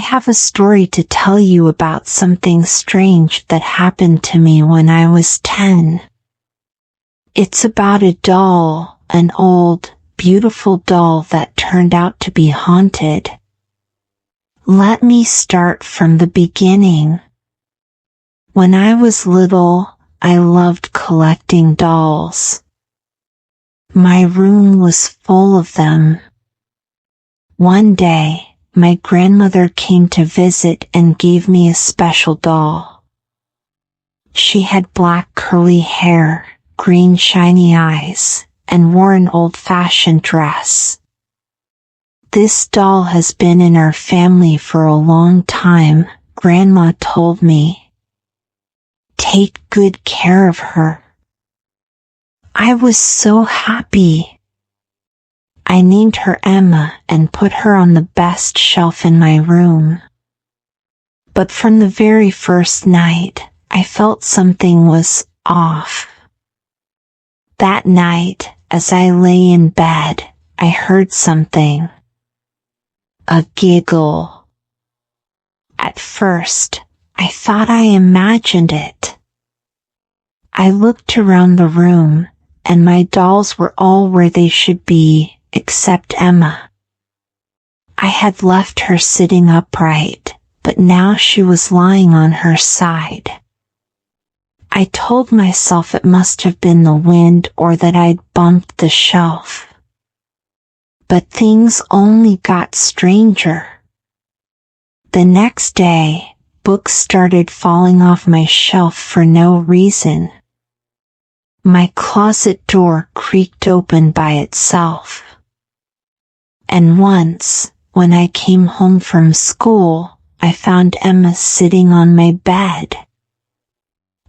have a story to tell you about something strange that happened to me when I was 10. It's about a doll, an old, beautiful doll that turned out to be haunted. Let me start from the beginning. When I was little, I loved collecting dolls. My room was full of them. One day, my grandmother came to visit and gave me a special doll. She had black curly hair, green shiny eyes, and wore an old-fashioned dress. This doll has been in our family for a long time, Grandma told me. Take good care of her. I was so happy. I named her Emma and put her on the best shelf in my room. But from the very first night, I felt something was off. That night, as I lay in bed, I heard something. A giggle. At first, I thought I imagined it. I looked around the room, and my dolls were all where they should be, except Emma. I had left her sitting upright, but now she was lying on her side. I told myself it must have been the wind or that I'd bumped the shelf. But things only got stranger. The next day, books started falling off my shelf for no reason. My closet door creaked open by itself. And once, when I came home from school, I found Emma sitting on my bed.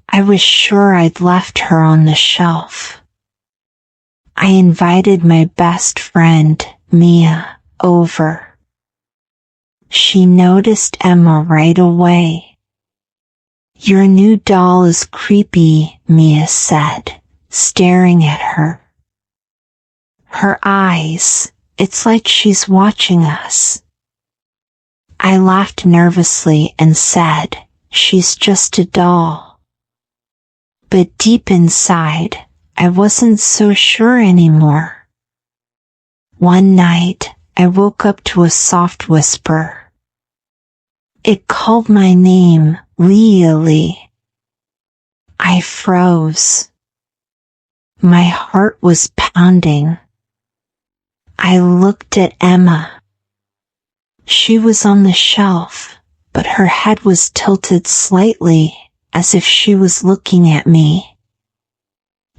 I was sure I'd left her on the shelf. I invited my best friend, Mia, over. She noticed Emma right away. Your new doll is creepy, Mia said, staring at her. Her eyes, it's like she's watching us. I laughed nervously and said, she's just a doll. But deep inside, I wasn't so sure anymore. One night, I woke up to a soft whisper. It called my name, Leely. I froze. My heart was pounding. I looked at Emma. She was on the shelf, but her head was tilted slightly, as if she was looking at me.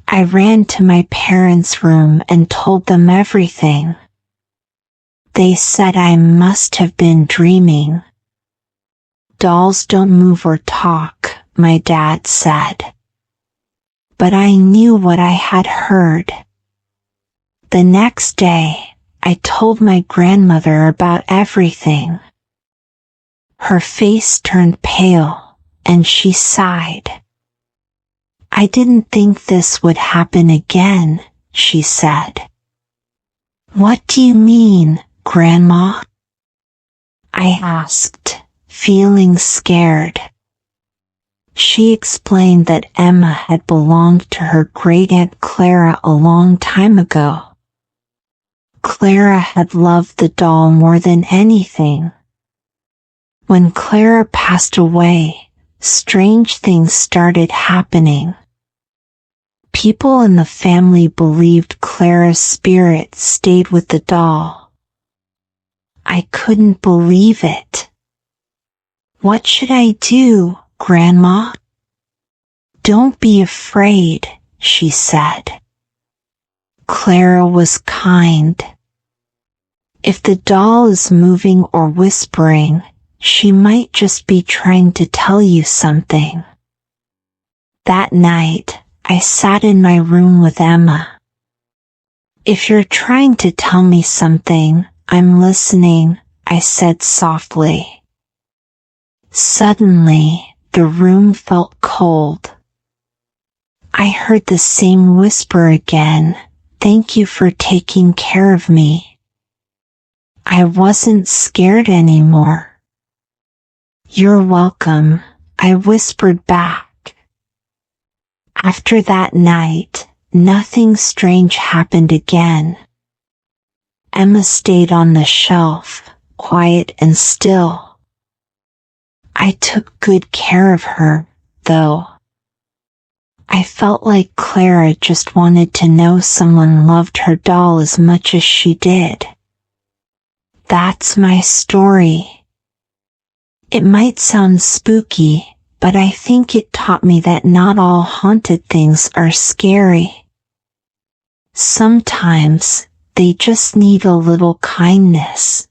I ran to my parents' room and told them everything. They said I must have been dreaming. Dolls don't move or talk, my dad said. But I knew what I had heard. The next day, I told my grandmother about everything. Her face turned pale, and she sighed. I didn't think this would happen again, she said. What do you mean, Grandma? I asked, feeling scared. She explained that Emma had belonged to her great-aunt Clara a long time ago. Clara had loved the doll more than anything. When Clara passed away, strange things started happening. People in the family believed Clara's spirit stayed with the doll. I couldn't believe it. What should I do, Grandma? Don't be afraid, she said. Clara was kind. If the doll is moving or whispering, she might just be trying to tell you something. That night, I sat in my room with Emma. If you're trying to tell me something, I'm listening, I said softly. Suddenly, the room felt cold. I heard the same whisper again, thank you for taking care of me. I wasn't scared anymore. You're welcome, I whispered back. After that night, nothing strange happened again. Emma stayed on the shelf, quiet and still. I took good care of her, though. I felt like Clara just wanted to know someone loved her doll as much as she did. That's my story. It might sound spooky, but I think it taught me that not all haunted things are scary. Sometimes, they just need a little kindness.